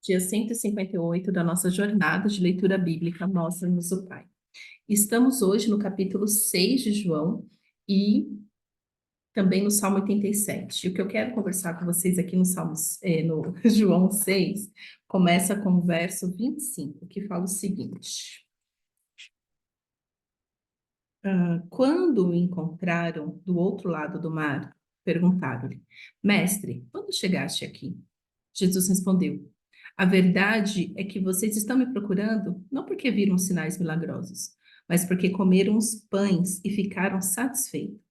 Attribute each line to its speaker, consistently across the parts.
Speaker 1: Dia 158 da nossa jornada de leitura bíblica Mostra-nos o Pai. Estamos hoje no capítulo 6 de João e também no Salmo 87. E o que eu quero conversar com vocês aqui no João 6 começa com o verso 25, que fala o seguinte: quando o encontraram do outro lado do mar, perguntaram-lhe: Mestre, quando chegaste aqui? Jesus respondeu: A verdade é que vocês estão me procurando não porque viram sinais milagrosos, mas porque comeram os pães e ficaram satisfeitos.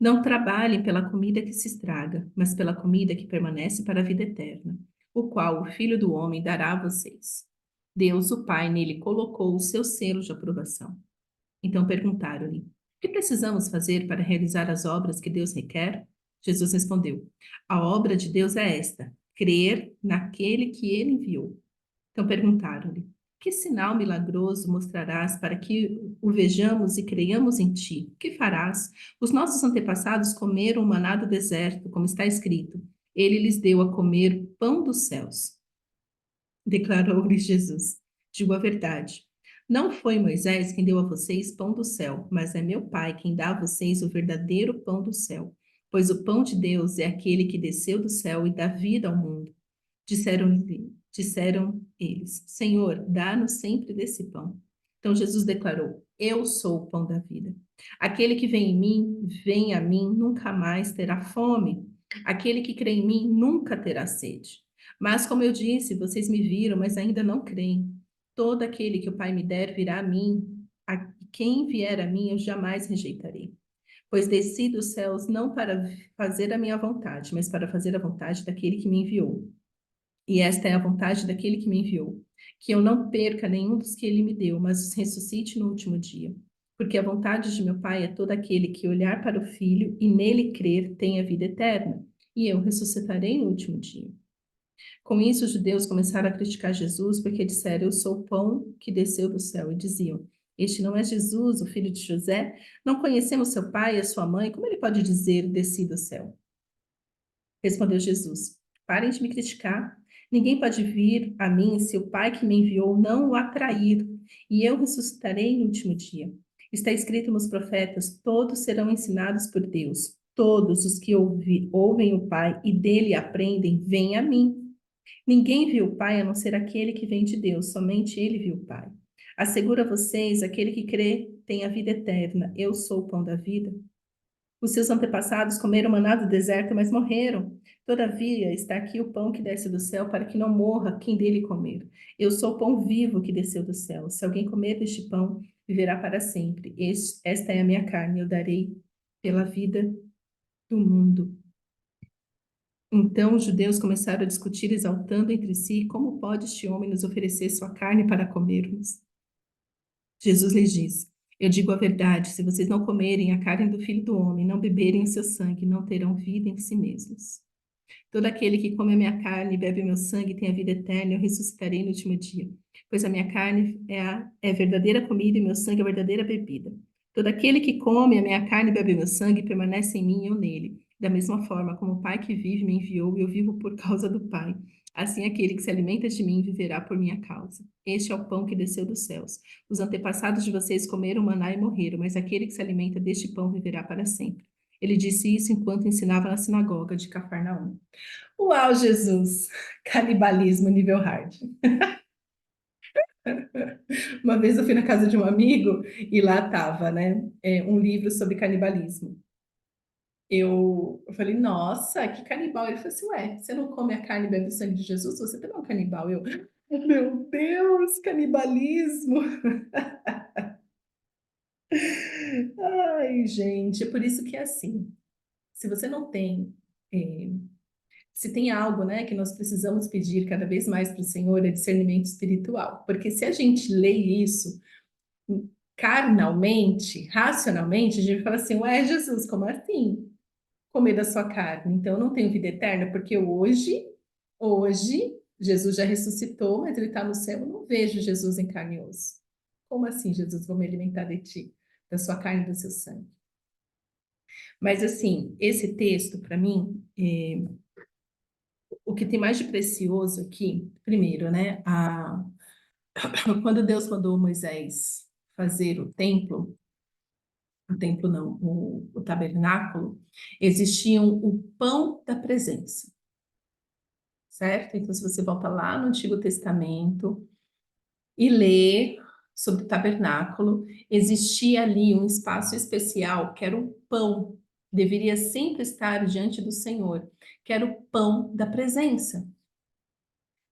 Speaker 1: Não trabalhem pela comida que se estraga, mas pela comida que permanece para a vida eterna, o qual o Filho do Homem dará a vocês. Deus, o Pai, nele colocou o seu selo de aprovação. Então perguntaram-lhe: O que precisamos fazer para realizar as obras que Deus requer? Jesus respondeu: A obra de Deus é esta: crer naquele que ele enviou. Então perguntaram-lhe: Que sinal milagroso mostrarás para que o vejamos e creiamos em ti? O que farás? Os nossos antepassados comeram o maná do deserto, como está escrito: Ele lhes deu a comer pão dos céus. Declarou-lhes Jesus: Digo a verdade. Não foi Moisés quem deu a vocês pão do céu, mas é meu Pai quem dá a vocês o verdadeiro pão do céu. Pois o pão de Deus é aquele que desceu do céu e dá vida ao mundo. Disseram eles: Senhor, dá-nos sempre desse pão. Então Jesus declarou: Eu sou o pão da vida. Aquele que vem a mim, nunca mais terá fome. Aquele que crê em mim nunca terá sede. Mas, como eu disse, vocês me viram, mas ainda não creem. Todo aquele que o Pai me der virá a mim. Quem vier a mim, eu jamais rejeitarei. Pois desci dos céus não para fazer a minha vontade, mas para fazer a vontade daquele que me enviou. E esta é a vontade daquele que me enviou, que eu não perca nenhum dos que ele me deu, mas os ressuscite no último dia. Porque a vontade de meu Pai é todo aquele que olhar para o Filho e nele crer tem a vida eterna, e eu ressuscitarei no último dia. Com isso, os judeus começaram a criticar Jesus, porque disseram: Eu sou o pão que desceu do céu. E diziam: Este não é Jesus, o filho de José? Não conhecemos seu pai e a sua mãe? Como ele pode dizer: Desci do céu? Respondeu Jesus: Parem de me criticar. Ninguém pode vir a mim se o Pai que me enviou não o atrair, e eu ressuscitarei no último dia. Está escrito nos profetas: todos serão ensinados por Deus. Todos os que ouvem o Pai e dele aprendem, vêm a mim. Ninguém viu o Pai a não ser aquele que vem de Deus, somente ele viu o Pai. Asseguro a vocês: aquele que crê tem a vida eterna. Eu sou o pão da vida. Os seus antepassados comeram maná do deserto, mas morreram. Todavia, está aqui o pão que desce do céu, para que não morra quem dele comer. Eu sou o pão vivo que desceu do céu. Se alguém comer deste pão, viverá para sempre. Esta é a minha carne, eu darei pela vida do mundo. Então os judeus começaram a discutir, exaltando entre si: Como pode este homem nos oferecer sua carne para comermos? Jesus lhes disse: Eu digo a verdade, se vocês não comerem a carne do Filho do Homem, não beberem o seu sangue, não terão vida em si mesmos. Todo aquele que come a minha carne e bebe o meu sangue tem a vida eterna, e eu ressuscitarei no último dia. Pois a minha carne é a verdadeira comida e meu sangue é a verdadeira bebida. Todo aquele que come a minha carne e bebe o meu sangue permanece em mim e eu nele. Da mesma forma como o Pai que vive me enviou e eu vivo por causa do Pai. Assim aquele que se alimenta de mim viverá por minha causa. Este é o pão que desceu dos céus. Os antepassados de vocês comeram maná e morreram, mas aquele que se alimenta deste pão viverá para sempre. Ele disse isso enquanto ensinava na sinagoga de Cafarnaum. Uau, Jesus! Canibalismo nível hard. Uma vez eu fui na casa de um amigo e lá estava, né, um livro sobre canibalismo. Eu falei, nossa, que canibal. Ele falou assim, ué, você não come a carne e bebe o sangue de Jesus? Você também é um canibal. Meu Deus, canibalismo. Ai, gente, é por isso que é assim. Se você não tem eh, se tem algo, né, que nós precisamos pedir cada vez mais para o Senhor, é discernimento espiritual. Porque se a gente lê isso carnalmente, racionalmente, a gente fala assim, ué, Jesus, como assim? Comer da sua carne. Então, eu não tenho vida eterna, porque hoje, Jesus já ressuscitou, mas ele está no céu, eu não vejo Jesus em carne e osso. Como assim, Jesus, vou me alimentar de ti, da sua carne e do seu sangue? Mas, assim, esse texto, para mim, o que tem mais de precioso aqui, primeiro, né? Quando Deus mandou Moisés fazer o templo não, o tabernáculo, existiam o pão da presença, certo? Então, se você volta lá no Antigo Testamento e lê sobre o tabernáculo, existia ali um espaço especial que era o pão, deveria sempre estar diante do Senhor, que era o pão da presença.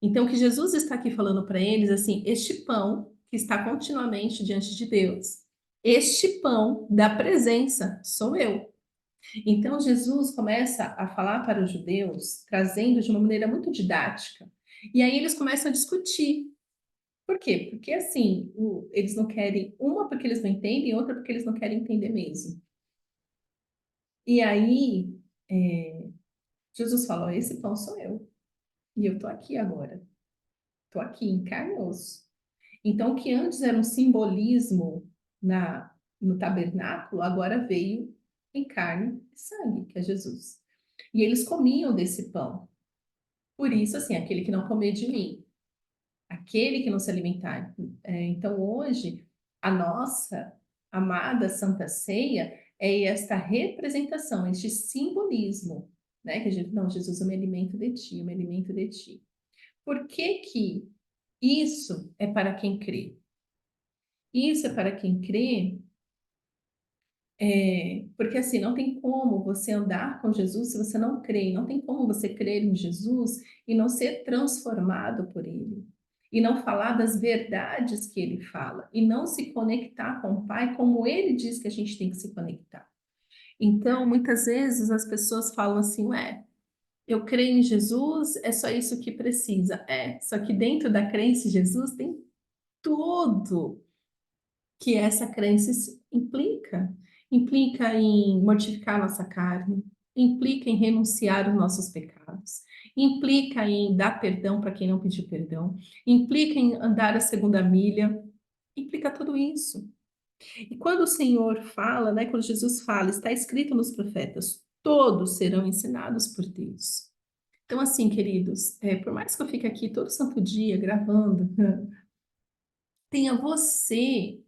Speaker 1: Então, o que Jesus está aqui falando para eles, assim, este pão que está continuamente diante de Deus, este pão da presença sou eu. Então, Jesus começa a falar para os judeus, trazendo de uma maneira muito didática. E aí eles começam a discutir. Por quê? Porque, assim, eles não querem, uma porque eles não entendem, outra porque eles não querem entender mesmo. E aí, Jesus falou: esse pão sou eu. E eu estou aqui agora. Estou aqui em carne e osso. Então, o que antes era um simbolismo no tabernáculo, agora veio em carne e sangue, que é Jesus. E eles comiam desse pão. Por isso, assim, aquele que não comer de mim, aquele que não se alimentar. Então, hoje, a nossa amada Santa Ceia é esta representação, este simbolismo, né? Que a gente, não, Jesus, eu me alimento de ti, eu me alimento de ti. Por que que isso é para quem crê? Isso é para quem crê, porque assim, não tem como você andar com Jesus se você não crê, não tem como você crer em Jesus e não ser transformado por ele, e não falar das verdades que ele fala, e não se conectar com o Pai como ele diz que a gente tem que se conectar. Então, muitas vezes as pessoas falam assim, ué, eu creio em Jesus, é só isso que precisa. Só que dentro da crença em Jesus tem tudo que essa crença implica. Implica em mortificar nossa carne, implica em renunciar os nossos pecados, implica em dar perdão para quem não pediu perdão, implica em andar a segunda milha, implica tudo isso. E quando o Senhor fala, né, quando Jesus fala, está escrito nos profetas, todos serão ensinados por Deus. Então, assim, queridos, por mais que eu fique aqui todo santo dia gravando, tenha você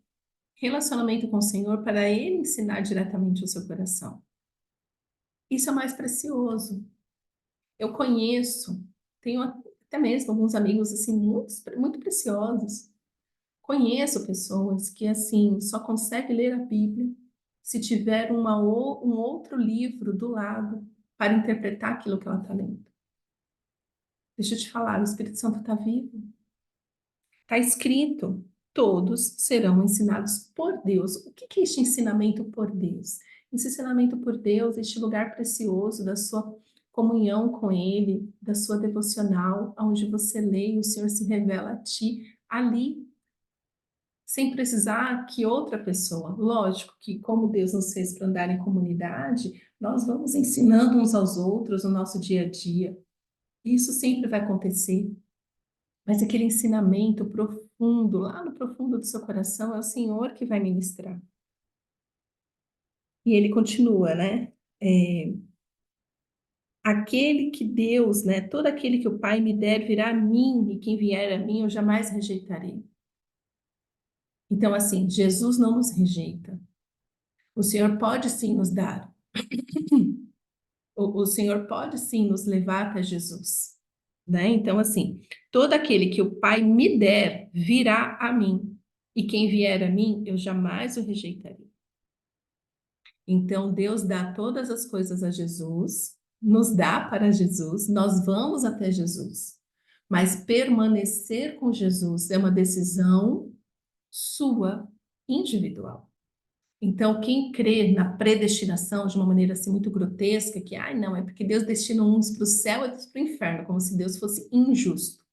Speaker 1: relacionamento com o Senhor para Ele ensinar diretamente o seu coração. Isso é o mais precioso. Eu conheço, tenho até mesmo alguns amigos assim muito, muito preciosos. Conheço pessoas que assim só conseguem ler a Bíblia se tiver um outro livro do lado para interpretar aquilo que ela está lendo. Deixa eu te falar, o Espírito Santo está vivo. Está escrito, todos serão ensinados por Deus. O que é este ensinamento por Deus? Esse ensinamento por Deus, este lugar precioso da sua comunhão com Ele, da sua devocional, onde você lê e o Senhor se revela a ti ali, sem precisar que outra pessoa. Lógico que, como Deus nos fez para andar em comunidade, nós vamos ensinando uns aos outros no nosso dia a dia. Isso sempre vai acontecer. Mas aquele ensinamento profundo, lá no profundo do seu coração, é o Senhor que vai ministrar. E ele continua, né? É, aquele que Deus, né? Todo aquele que o Pai me der virá a mim, e quem vier a mim eu jamais rejeitarei. Então, assim, Jesus não nos rejeita. O Senhor pode sim nos dar. O Senhor pode sim nos levar até Jesus. Né? Então, assim, todo aquele que o Pai me der virá a mim, e quem vier a mim, eu jamais o rejeitarei. Então, Deus dá todas as coisas a Jesus, nos dá para Jesus, nós vamos até Jesus. Mas permanecer com Jesus é uma decisão sua, individual. Então, quem crê na predestinação de uma maneira assim muito grotesca, que, ai, não, é porque Deus destina uns para o céu e outros para o inferno, como se Deus fosse injusto,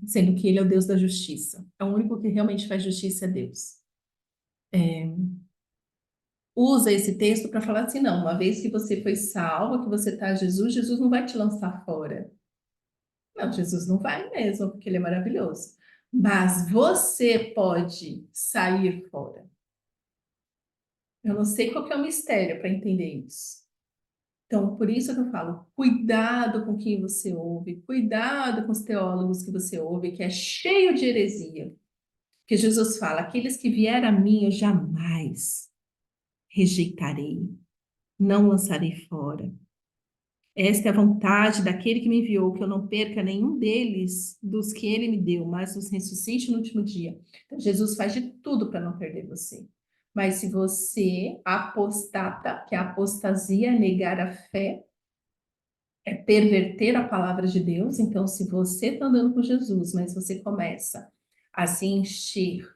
Speaker 1: sendo que Ele é o Deus da justiça. É o único que realmente faz justiça é Deus. Usa esse texto para falar assim, não, uma vez que você foi salvo, que você está a Jesus, Jesus não vai te lançar fora. Não, Jesus não vai mesmo, porque Ele é maravilhoso. Mas você pode sair fora. Eu não sei qual que é o mistério para entender isso. Então, por isso que eu falo, cuidado com quem você ouve, cuidado com os teólogos que você ouve, que é cheio de heresia. Porque Jesus fala, aqueles que vieram a mim eu jamais rejeitarei, não lançarei fora. Esta é a vontade daquele que me enviou, que eu não perca nenhum deles, dos que ele me deu, mas os ressuscite no último dia. Então, Jesus faz de tudo para não perder você. Mas se você apostata, que a apostasia é negar a fé, é perverter a palavra de Deus. Então, se você está andando com Jesus, mas você começa a se encher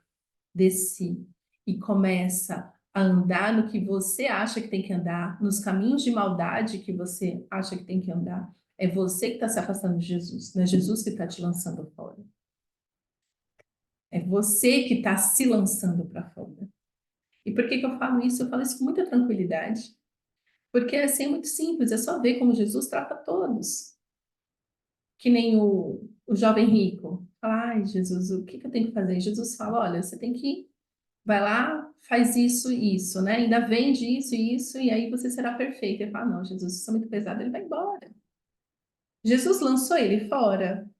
Speaker 1: de si e começa a andar no que você acha que tem que andar, nos caminhos de maldade que você acha que tem que andar, é você que está se afastando de Jesus, não é Jesus que está te lançando fora. É você que está se lançando para fora. E por que que eu falo isso? Eu falo isso com muita tranquilidade. Porque assim é muito simples, é só ver como Jesus trata todos. Que nem o jovem rico. Fala, ai, Jesus, o que que eu tenho que fazer? Jesus fala, olha, você tem que vai lá, faz isso e isso, né? Ainda vende isso e isso, e aí você será perfeito. Ele fala, não, Jesus, isso é muito pesado, ele vai embora. Jesus lançou ele fora.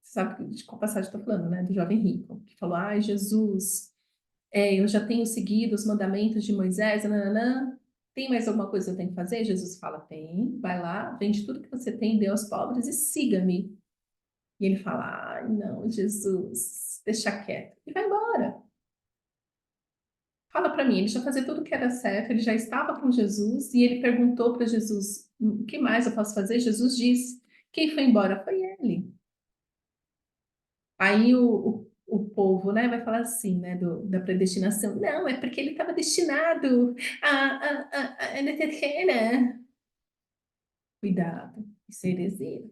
Speaker 1: Você sabe de qual passagem eu estou falando, né? Do jovem rico, que falou, ai, Jesus, eu já tenho seguido os mandamentos de Moisés, nananã. Tem mais alguma coisa que eu tenho que fazer? Jesus fala, tem, vai lá, vende tudo que você tem, dê aos pobres e siga-me. E ele fala, ai, não, Jesus, deixa quieto. E vai embora. Fala para mim, ele já fazia tudo que era certo, ele já estava com Jesus e ele perguntou para Jesus: o que mais eu posso fazer? Jesus disse: quem foi embora foi ele. Aí o povo, né, vai falar assim, né, da predestinação: não, é porque ele estava destinado a né? Cuidado, isso é heresia.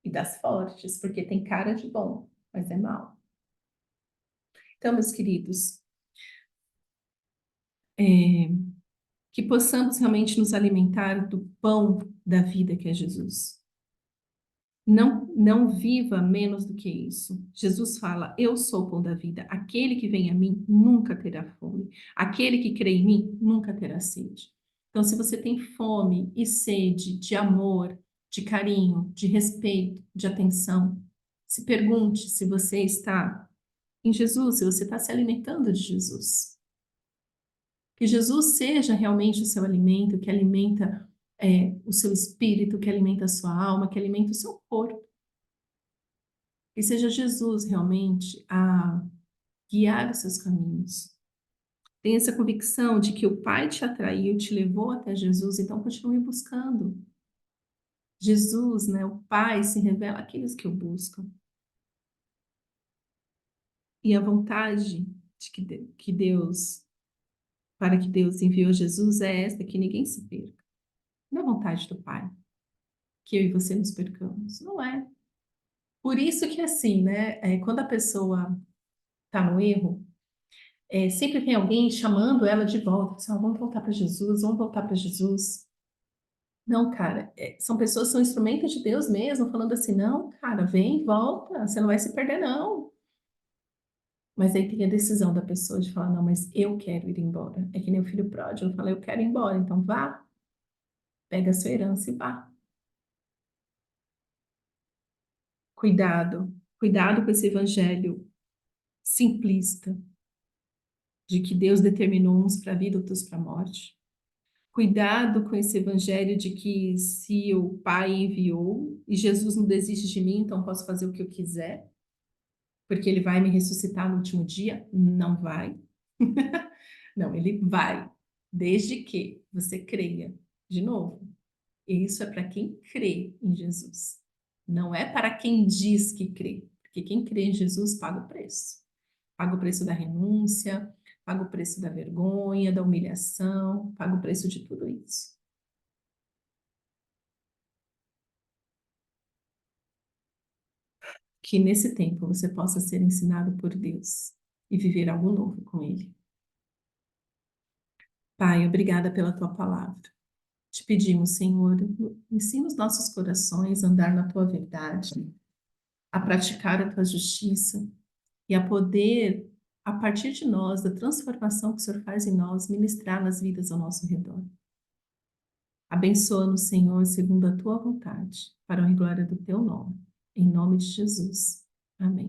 Speaker 1: E das fortes, porque tem cara de bom, mas é mal. Então, meus queridos, é, que possamos realmente nos alimentar do pão da vida que é Jesus. Não viva menos do que isso. Jesus fala: eu sou o pão da vida. Aquele que vem a mim nunca terá fome. Aquele que crê em mim nunca terá sede. Então, se você tem fome e sede de amor, de carinho, de respeito, de atenção, se pergunte se você está em Jesus, se você está se alimentando de Jesus. Que Jesus seja realmente o seu alimento, que alimenta o seu espírito, que alimenta a sua alma, que alimenta o seu corpo. Que seja Jesus realmente a guiar os seus caminhos. Tenha essa convicção de que o Pai te atraiu, te levou até Jesus, então continue buscando. Jesus, né, o Pai, se revela àqueles que o buscam. E a vontade de que Deus, para que Deus enviou Jesus é esta, que ninguém se perca. Não é vontade do Pai que eu e você nos percamos. Não é. Por isso que assim, né, quando a pessoa está no erro, sempre tem alguém chamando ela de volta. Assim, "Ah, vamos voltar para Jesus, vamos voltar para Jesus." Não, cara, são pessoas que são instrumentos de Deus mesmo, falando assim, não, cara, vem, volta, você não vai se perder, não. Mas aí tem a decisão da pessoa de falar, não, mas eu quero ir embora. É que nem o filho pródigo, fala, eu quero ir embora, então vá, pega a sua herança e vá. Cuidado, cuidado com esse evangelho simplista, de que Deus determinou uns para a vida, outros para a morte. Cuidado com esse evangelho de que se o Pai enviou e Jesus não desiste de mim, então posso fazer o que eu quiser, porque ele vai me ressuscitar no último dia. Não vai. Não, ele vai, desde que você creia. De novo, isso é para quem crê em Jesus. Não é para quem diz que crê, porque quem crê em Jesus paga o preço. Paga o preço da renúncia, paga o preço da vergonha, da humilhação, paga o preço de tudo isso. Que nesse tempo você possa ser ensinado por Deus e viver algo novo com Ele. Pai, obrigada pela tua palavra. Te pedimos, Senhor, ensina os nossos corações a andar na tua verdade, a praticar a tua justiça e a poder, a partir de nós, da transformação que o Senhor faz em nós, ministrar nas vidas ao nosso redor. Abençoa-nos, Senhor, segundo a tua vontade, para a honra e glória do teu nome. Em nome de Jesus. Amém.